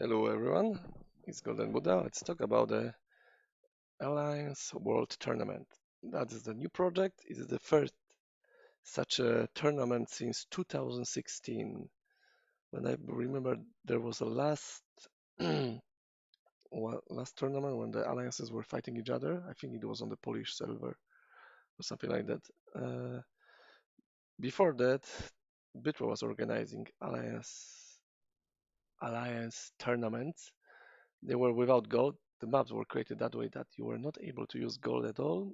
Hello everyone, it's Golden Buddha. Let's talk about the Alliance World Tournament. That is the new project. It is the first such a tournament since 2016. When I remember there was a last tournament when the alliances were fighting each other. I think it was on the Polish server or something like that. Before that, Bitro was organizing alliance tournaments. They were without gold. The maps were created that way that you were not able to use gold at all.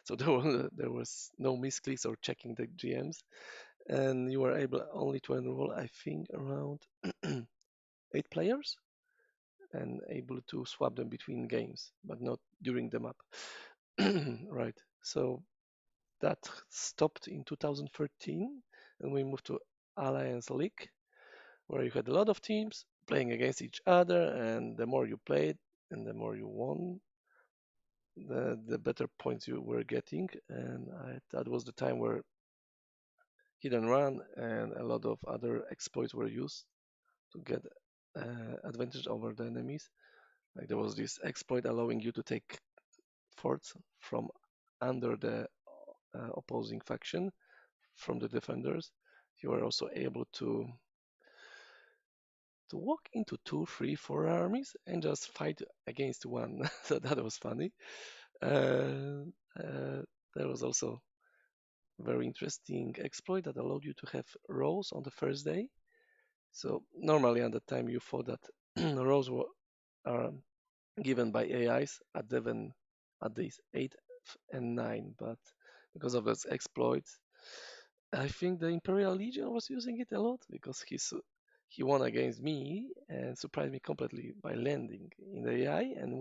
So there was no misclicks or checking the GMs, and you were able only to enroll, I think, around 8 players, and able to swap them between games, but not during the map. Right. So that stopped in 2013, and we moved to Alliance League, where you had a lot of teams playing against each other, and the more you played and the more you won, the better points you were getting. And that was the time where hit and run and a lot of other exploits were used to get advantage over the enemies. Like there was this exploit allowing you to take forts from under the opposing faction from the defenders. You were also able to walk into two, three, four armies and just fight against one. So that was funny. Uh, there was also very interesting exploit that allowed you to have rows on the first day. So normally at the time you thought that rows are given by AIs at days 8 and 9, but because of this exploit, I think the Imperial Legion was using it a lot because he won against me and surprised me completely by landing in the AI and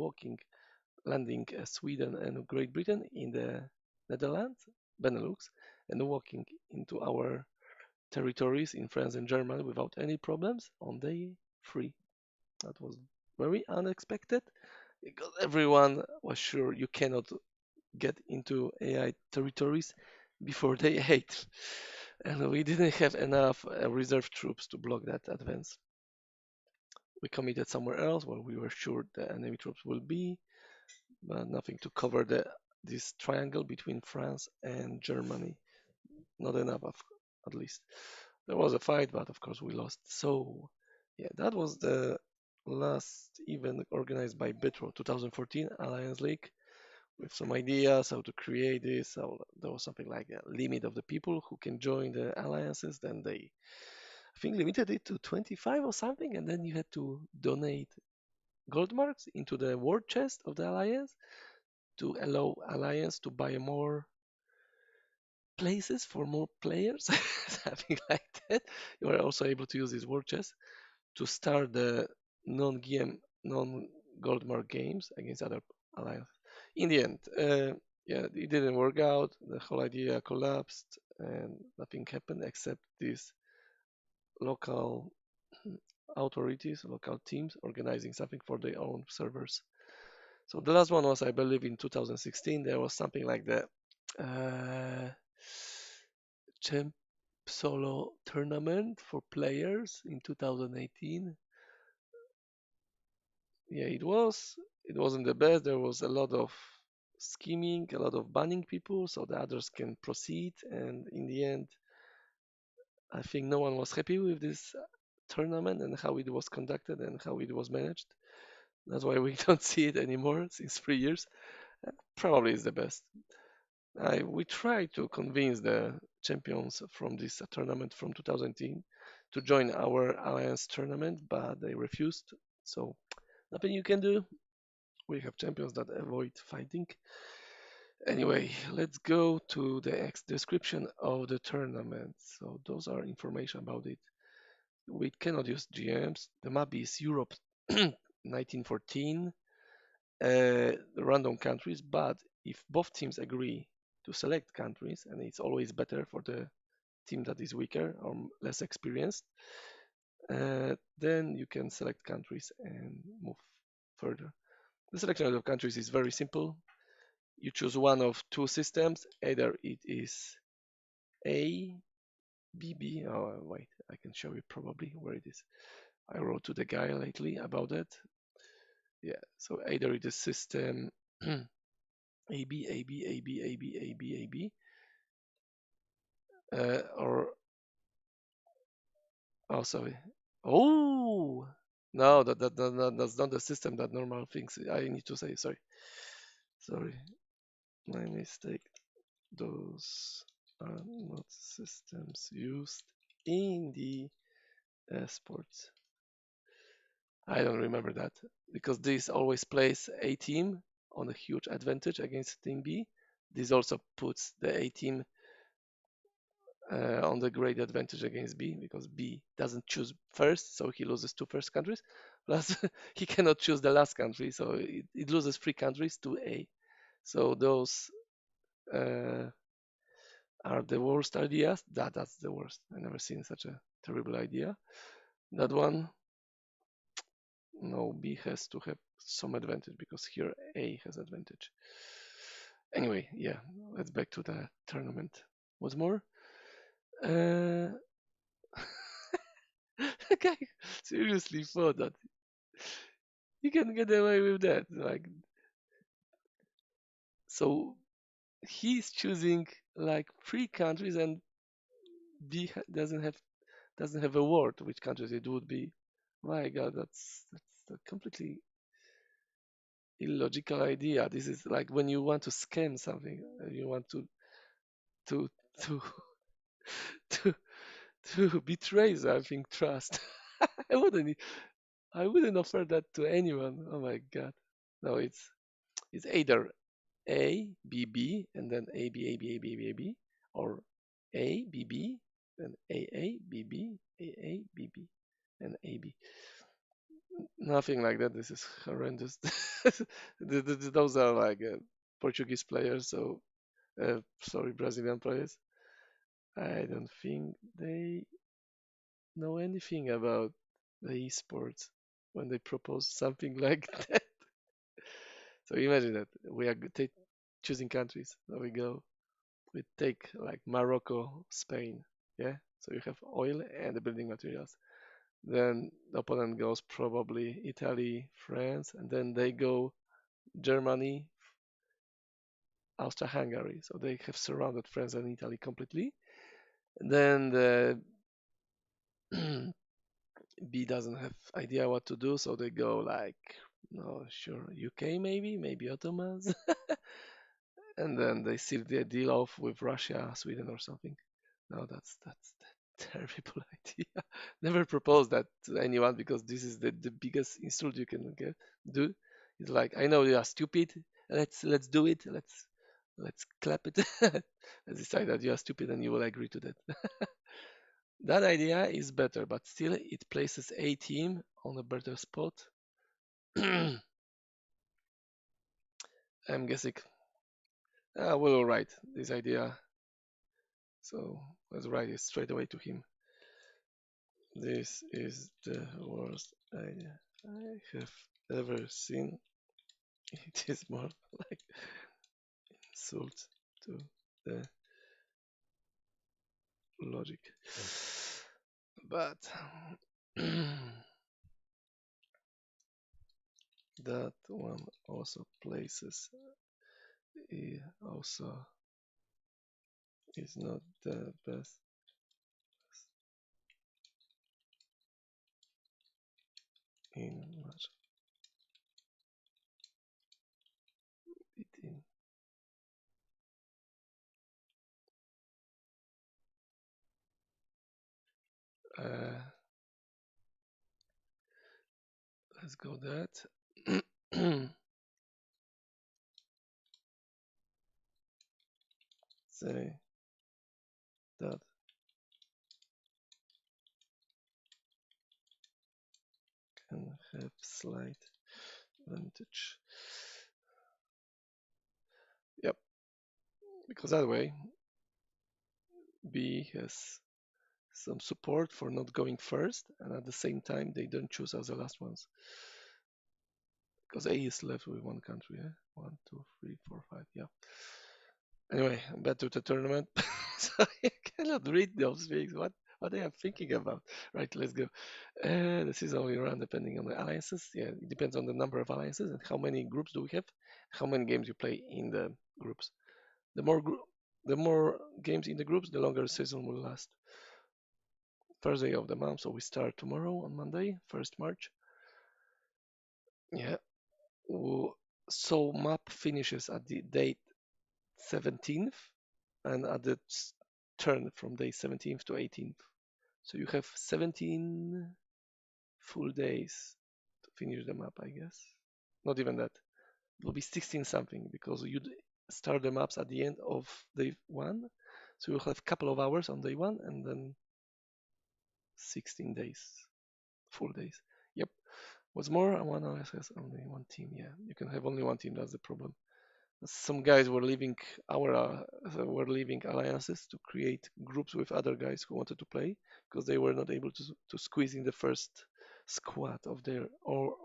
landing Sweden and Great Britain in the Netherlands, Benelux, and walking into our territories in France and Germany without any problems on day 3. That was very unexpected because everyone was sure you cannot get into AI territories before day 8. And we didn't have enough reserve troops to block that advance. We committed somewhere else where we were sure the enemy troops will be, but nothing to cover this triangle between France and Germany. Not enough, at least. There was a fight, but of course we lost. So, yeah, that was the last event organized by Bitro, 2014 Alliance League, with some ideas how to create this. So there was something like a limit of the people who can join the alliances. Then they, I think, limited it to 25 or something, and then you had to donate gold marks into the war chest of the alliance to allow alliance to buy more places for more players, something like that. You are also able to use this war chest to start the non-GM, non-gold mark games against other alliance. In the end, yeah, it didn't work out. The whole idea collapsed, and nothing happened except these local authorities, local teams organizing something for their own servers. So the last one was, I believe, in 2016. There was something like the Champ Solo tournament for players in 2018. Yeah, it was. It wasn't the best. There was a lot of scheming, a lot of banning people, so the others can proceed. And in the end, I think no one was happy with this tournament and how it was conducted and how it was managed. That's why we don't see it anymore since 3 years. Probably is the best. We tried to convince the champions from this tournament from 2010 to join our alliance tournament, but they refused. So nothing you can do. We have champions that avoid fighting. Anyway, let's go to the description of the tournament. So those are information about it. We cannot use GMs. The map is Europe 1914, random countries, but if both teams agree to select countries, and it's always better for the team that is weaker or less experienced, then you can select countries and move further. The selection of countries is very simple. You choose one of two systems, either it is A, BB. Oh, wait, I can show you probably where it is. I wrote to the guy lately about it. Yeah, so either it is system A B A B A B A B A B A B, or oh sorry, oh no, that's not the system that normal thinks. I need to say sorry, my mistake. Those are not systems used in the sports. I don't remember that because this always plays A team on a huge advantage against team B. This also puts the A team on the great advantage against B because B doesn't choose first, so he loses two first countries. Plus, he cannot choose the last country, so it loses three countries to A. So those uh, are the worst ideas. That's the worst. I never seen such a terrible idea. That one, no, B has to have some advantage because here A has advantage. Anyway, yeah, let's back to the tournament. What's more? Uh, the guy seriously thought that he can get away with that. Like, so he's choosing like three countries, and doesn't have a word which countries it would be. My God, that's a completely illogical idea. This is like when you want to scam something, you want to to to to betray something trust. I wouldn't I wouldn't offer that to anyone. Oh my God. No, it's either A B B and then A B A B A B A B A B, or A B B then A A B B A A B B and A B. Nothing like that. This is horrendous. Those are like Portuguese players, so sorry, Brazilian players. I don't think they know anything about the esports when they propose something like that. So imagine that we are choosing countries. There we go. We take like Morocco, Spain. Yeah. So you have oil and the building materials. Then the opponent goes probably Italy, France, and then they go Germany, Austria-Hungary. So they have surrounded France and Italy completely. And then the B doesn't have idea what to do, so they go like, no, sure, UK maybe Ottomans, and then they seal the deal off with Russia, Sweden, or something. No, that's a terrible idea. Never propose that to anyone because this is the biggest insult you can do. It's like, I know you are stupid. Let's do it. Let's clap it. Let's decide that you are stupid and you will agree to that. That idea is better, but still it places a team on a better spot. I'm guessing I will write this idea, so let's write it straight away to him. This is the worst idea I have ever seen. It is more like insult to the logic. But that one also places also is not the best in much eating. Uh, let's go that. Say that can have slight advantage. Yep, because that way B has some support for not going first, and at the same time they don't choose as the last ones. Because A is left with one country, yeah? One, two, three, four, five, yeah. Anyway, back to the tournament. So I cannot read those things. what they are thinking about. Right, let's go. The season will run depending on the alliances. Yeah, it depends on the number of alliances and how many groups do we have, how many games you play in the groups. The more the more games in the groups, the longer the season will last. First day of the month, so we start tomorrow on Monday, 1st March. Yeah. So map finishes at the date 17th and at the turn from day 17th to 18th. So you have 17 full days to finish the map, I guess. Not even that. It will be 16 something because you start the maps at the end of day one. So you'll have a couple of hours on day one and then 16 days, full days. Yep. What's more, one always has only one team. Yeah, you can have only one team. That's the problem. Some guys were leaving were leaving alliances to create groups with other guys who wanted to play because they were not able to squeeze in the first squad of their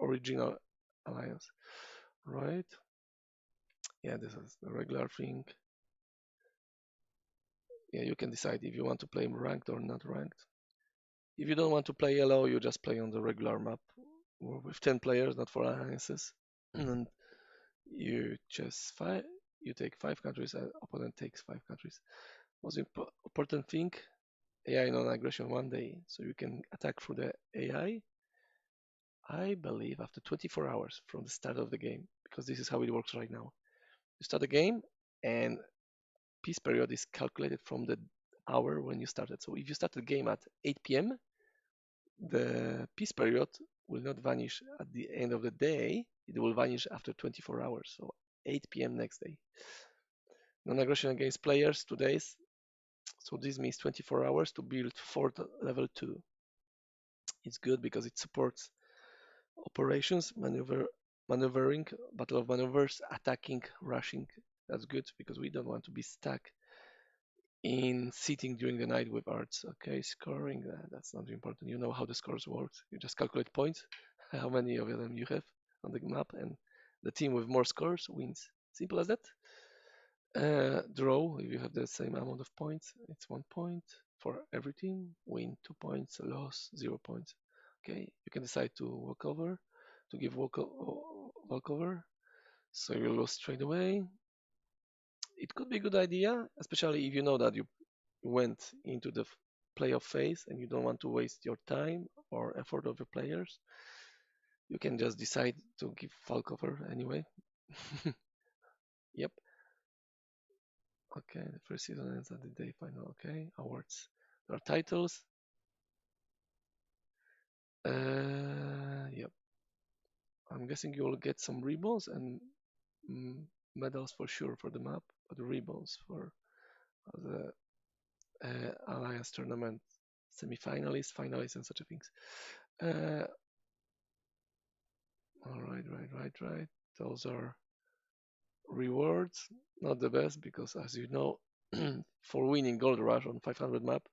original alliance. Right? Yeah, this is the regular thing. Yeah, you can decide if you want to play ranked or not ranked. If you don't want to play yellow, you just play on the regular map with 10 players, not for alliances. And you just you take 5 countries, and opponent takes 5 countries. Most important thing, AI non-aggression 1 day, so you can attack through the AI. I believe after 24 hours from the start of the game, because this is how it works right now. You start the game, and peace period is calculated from the hour when you started. So if you start the game at 8 p.m., the peace period will not vanish at the end of the day. It will vanish after 24 hours. So 8 p.m. next day. Non-aggression against players 2 days. So this means 24 hours to build fort level 2. It's good because it supports operations, maneuvering, battle of maneuvers, attacking, rushing. That's good because we don't want to be stuck in sitting during the night with arts. Okay, scoring, that's not important. You know how the scores work. You just calculate points, how many of them you have on the map, and the team with more scores wins. Simple as that. Draw, if you have the same amount of points, it's 1 point for every team. Win 2 points, loss 0 points. Okay, you can decide to walk over, to give walk over, so you lose straight away. It could be a good idea, especially if you know that you went into the playoff phase and you don't want to waste your time or effort of your players. You can just decide to give walkover anyway. Yep. Okay, the first season ends at the day final. Okay, awards. There are titles. Yep. I'm guessing you will get some ribbons and mm, medals for sure for the map, but the ribbons for the Alliance Tournament semi-finalists, finalists, and such things. Uh, all right, right. Those are rewards. Not the best because, as you know, for winning Gold Rush on 500 map,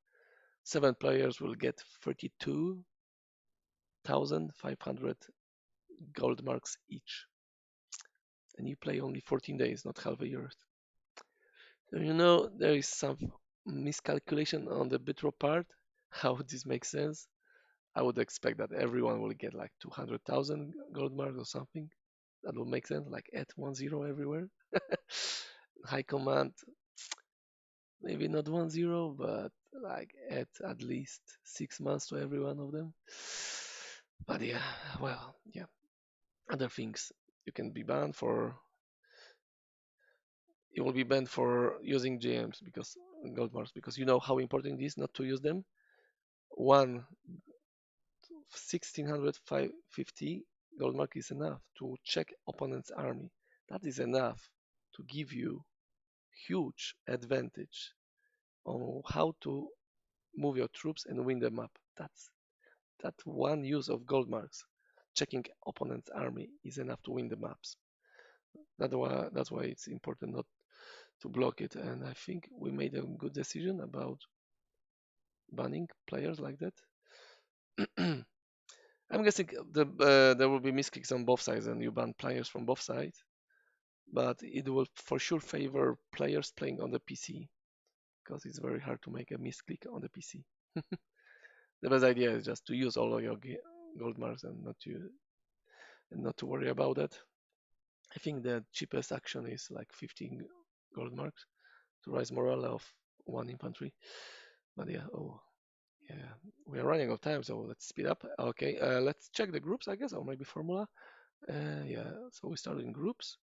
7 players will get 32,500 gold marks each. And you play only 14 days, not half a year. So you know there is some miscalculation on the Bitro part. How this makes sense? I would expect that everyone will get like 200,000 gold marks or something. That will make sense, like at 1-0 everywhere. High command, maybe not 1-0, but like at least 6 months to every one of them. But yeah, well, yeah. Other things you can be banned for. You will be banned for using GMs because gold marks because you know how important it is not to use them. One 1650 gold mark is enough to check opponent's army. That is enough to give you huge advantage on how to move your troops and win the map. That one use of gold marks, checking opponent's army, is enough to win the maps. That's why it's important not to block it. And I think we made a good decision about banning players like that. I'm guessing there will be miskicks on both sides, and you ban players from both sides. But it will for sure favor players playing on the PC because it's very hard to make a misclick on the PC. the best idea is just to use all of your gold marks and not to worry about that. I think the cheapest action is like 15 gold marks to raise morale of one infantry. But yeah, oh yeah, we are running out of time, so let's speed up. Okay, let's check the groups, I guess, or maybe formula. Yeah, so we started in groups.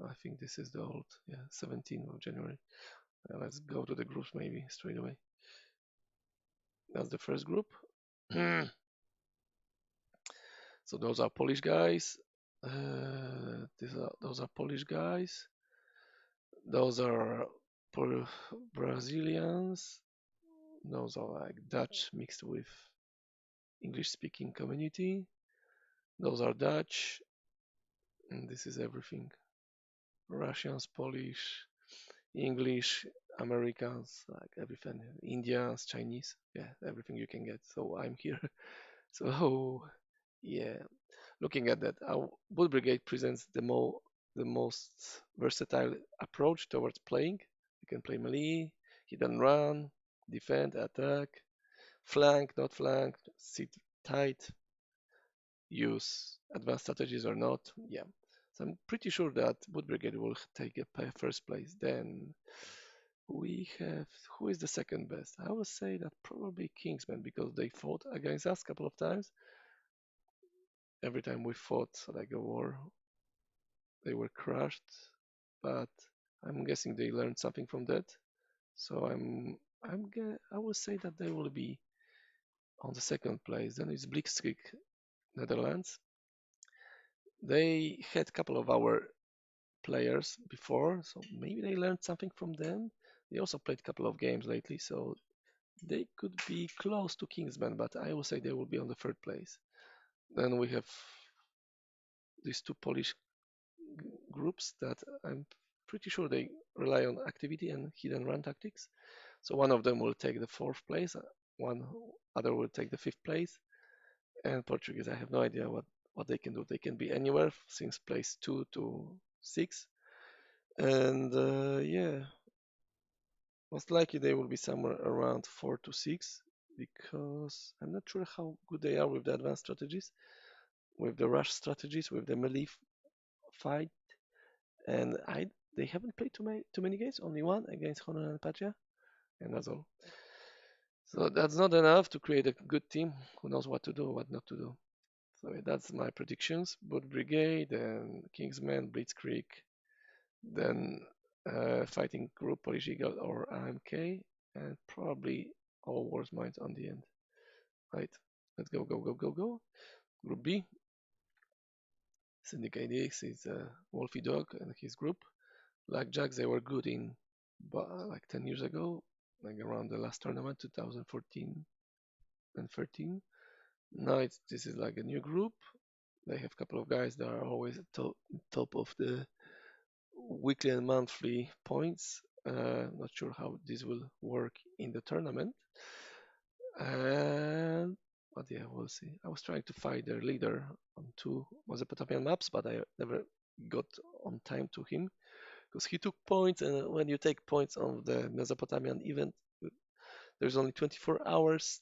I think this is the old, yeah, 17th of January. Let's go to the groups maybe straight away. That's the first group. So those are Polish guys. Those are Polish guys. Those are Brazilians. Those are like Dutch mixed with English-speaking community. Those are Dutch, and this is everything. Russians, Polish, English, Americans, like everything. Indians, Chinese, yeah, everything you can get. So I'm here. So yeah, looking at that, our Bull Brigade presents the most versatile approach towards playing. You can play melee, hit and run, defend, attack, flank, not flank, sit tight, use advanced strategies or not. Yeah. So I'm pretty sure that Wood Brigade will take a first place. Then we have who is the second best? I would say that probably Kingsmen because they fought against us a couple of times. Every time we fought like a war, they were crushed. But I'm guessing they learned something from that. So I would say that they will be on the second place. Then it's Blitzkrieg Netherlands. They had a couple of our players before, so maybe they learned something from them. They also played a couple of games lately, so they could be close to Kingsman, but I will say they will be on the third place. Then we have these two Polish groups that I'm pretty sure they rely on activity and hit and run tactics. So one of them will take the fourth place, one other will take the fifth place, and Portuguese, I have no idea what they can do. They can be anywhere since place 2 to 6. And yeah, most likely they will be somewhere around 4 to 6 because I'm not sure how good they are with the advanced strategies, with the rush strategies, with the melee fight. And they haven't played too many games, only one against Honor and Pacha, and that's all. So that's not enough to create a good team who knows what to do, what not to do. So yeah, that's my predictions. Both Brigade and Kingsman, Blitzkrieg, then Fighting Group, Polish Eagle, or AMK, and probably all Wars Minds on the end. Right, let's go, go, go, go, go. Group B, Syndicate X is Wolfie Dog and his group. Like Jacks, they were good in like 10 years ago, like around the last tournament, 2014 and 13. Now this is like a new group. They have a couple of guys that are always at top of the weekly and monthly points. Not sure how this will work in the tournament. And but yeah, we'll see. I was trying to find their leader on 2 Mesopotamian maps, but I never got on time to him because he took points. And when you take points on the Mesopotamian event, there's only 24 hours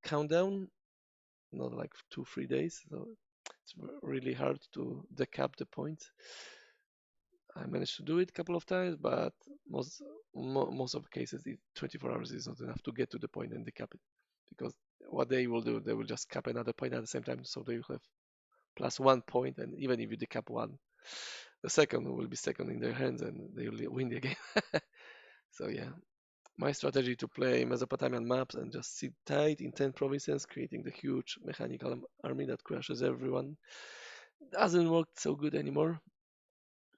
countdown, not like 2 3 days. So it's really hard to decap the points. I managed to do it a couple of times, but most of the cases, 24 hours is not enough to get to the point and decap it. Because what they will do, they will just cap another point at the same time, so they will have plus 1 point, and even if you decap one, the second will be second in their hands, and they will win the game. So yeah, my strategy to play Mesopotamian maps and just sit tight in 10 provinces, creating the huge mechanical army that crushes everyone, doesn't work so good anymore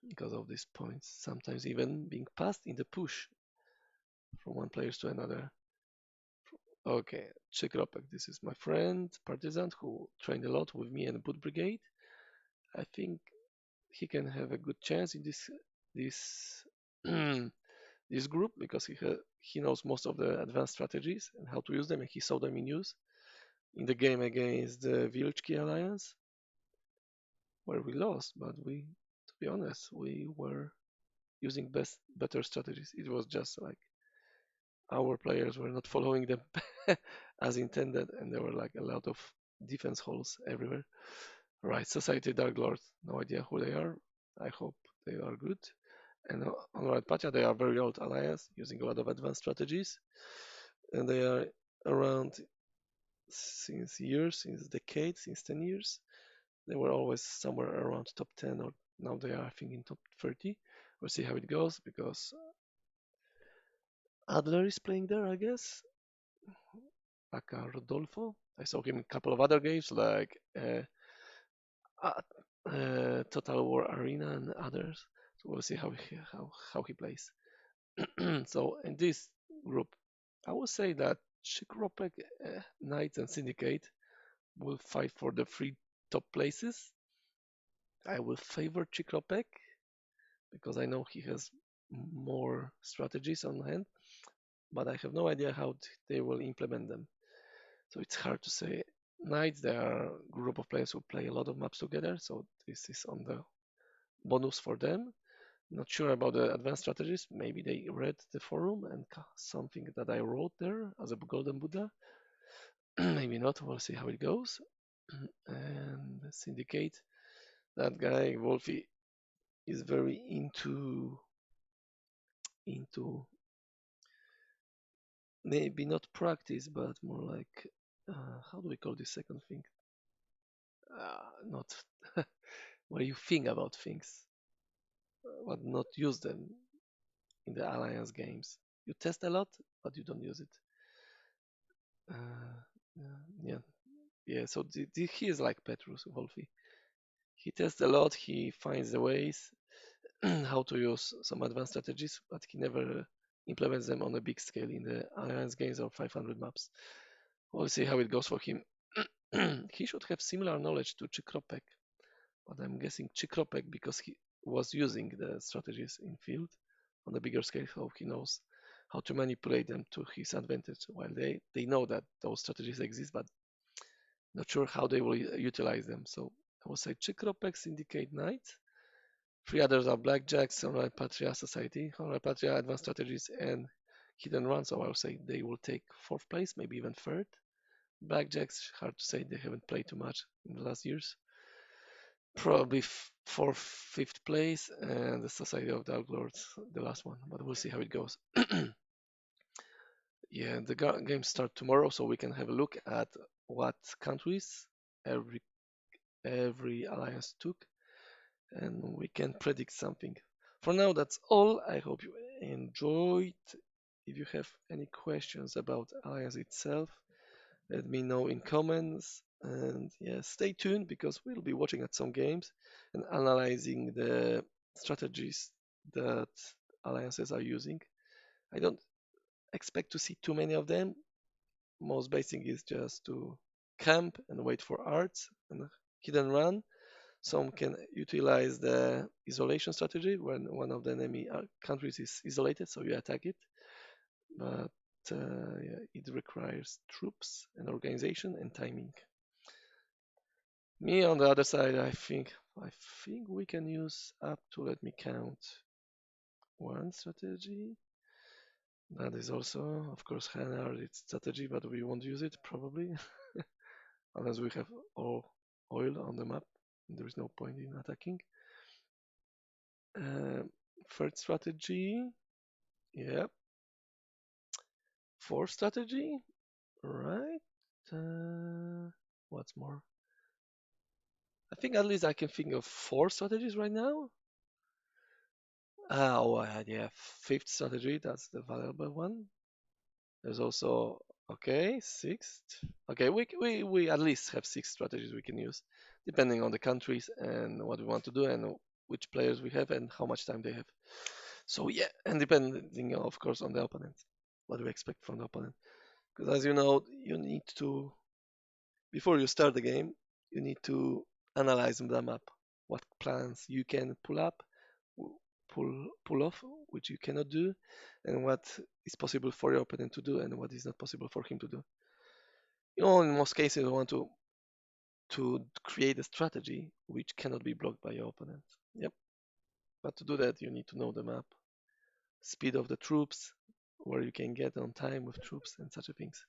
because of these points, sometimes even being passed in the push from one player to another. Okay, Czechropek, this is my friend, partisan, who trained a lot with me and Boot Brigade. I think he can have a good chance in this this group because he knows most of the advanced strategies and how to use them, and he saw them in use in the game against the Vilchki Alliance, where we lost. But to be honest, we were using better strategies. It was just like our players were not following them as intended, and there were like a lot of defense holes everywhere. Right, Society Dark Lord, no idea who they are. I hope they are good. And on Right Pacha, they are very old alliance using a lot of advanced strategies, and they are around since years, since decades, since 10 years. They were always somewhere around top 10, or now they are, I think, in top 30. We'll see how it goes because Adler is playing there, I guess. Aka Rodolfo. I saw him in a couple of other games like uh, Total War Arena and others. So we'll see how he plays. So in this group, I would say that Chikropek, Knights, and Syndicate will fight for the three top places. I will favor Chikropek because I know he has more strategies on hand, but I have no idea how they will implement them. So it's hard to say. Knights, they are a group of players who play a lot of maps together, so this is on the bonus for them. Not sure about the advanced strategies. Maybe they read the forum and something that I wrote there as a Golden Buddha. Maybe not. We'll see how it goes. And Syndicate, that guy Wolfie is very into maybe not practice, but more like how do we call this second thing? Not where you think about things, but not use them in the alliance games. You test a lot, but you don't use it. Uh, yeah, yeah. So he is like Petrus Wolfi. He tests a lot. He finds the ways how to use some advanced strategies, but he never implements them on a big scale in the alliance games or 500 maps. We'll see how it goes for him. He should have similar knowledge to Chikropek, but I'm guessing Chikropek because he was using the strategies in field on a bigger scale, so he knows how to manipulate them to his advantage. While they know that those strategies exist, but not sure how they will utilize them. So I would say Chikropek, Syndicate, Knight. Three others are Blackjacks, Sunrise Patria Society, Sunrise Patria Advanced Strategies, and Hidden Run. So I would say they will take fourth place, maybe even third. Blackjacks, hard to say, they haven't played too much in the last years. Probably fourth, fifth place, and the Society of Dark Lords, the last one. But we'll see how it goes. Yeah, the games start tomorrow, so we can have a look at what countries every every alliance took, and we can predict something. For now, that's all. I hope you enjoyed. If you have any questions about alliance itself, let me know in comments. And yeah, stay tuned because we'll be watching at some games and analyzing the strategies that alliances are using. I don't expect to see too many of them. Most basic is just to camp and wait for arts and hidden run. Some can utilize the isolation strategy when one of the enemy countries is isolated, so you attack it. But yeah, it requires troops and organization and timing. Me on the other side, I think we can use up to, let me count, one strategy. That is also, of course, Hanar, it's strategy, but we won't use it probably unless we have all oil on the map. There is no point in attacking. Uh, Third strategy, yeah. Fourth strategy, right? What's more? I think at least I can think of four strategies right now. Yeah, fifth strategy, that's the valuable one. There's also, okay, sixth. Okay, we at least have six strategies we can use, depending on the countries and what we want to do and which players we have and how much time they have. So yeah, and depending, of course, on the opponent, what we expect from the opponent. Because as you know, you need to, before you start the game, you need to analyze the map, what plans you can pull up, pull off, which you cannot do, and what is possible for your opponent to do and what is not possible for him to do. In most cases, you want to create a strategy which cannot be blocked by your opponent. Yep. But to do that, you need to know the map, speed of the troops, where you can get on time with troops and such things.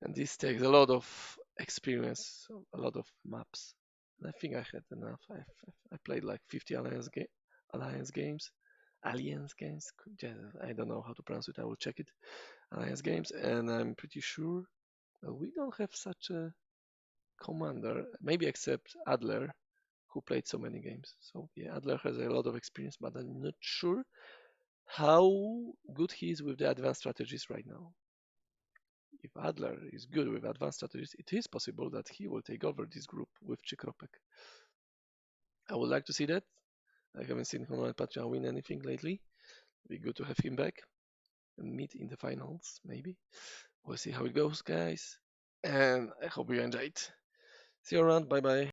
And this takes a lot of experience, a lot of maps. And I think I had enough. I played like 50 alliance games, alliance games. I don't know how to pronounce it. I will check it. Alliance games, and I'm pretty sure we don't have such a commander, maybe except Adler, who played so many games. So yeah, Adler has a lot of experience, but I'm not sure how good he is with the advanced strategies right now. If Adler is good with advanced strategies, it is possible that he will take over this group with Chikropek. I would like to see that. I haven't seen Honor Pacha win anything lately. Be good to have him back and meet in the finals, maybe. We'll see how it goes, guys. And I hope you enjoyed. See you around. Bye bye.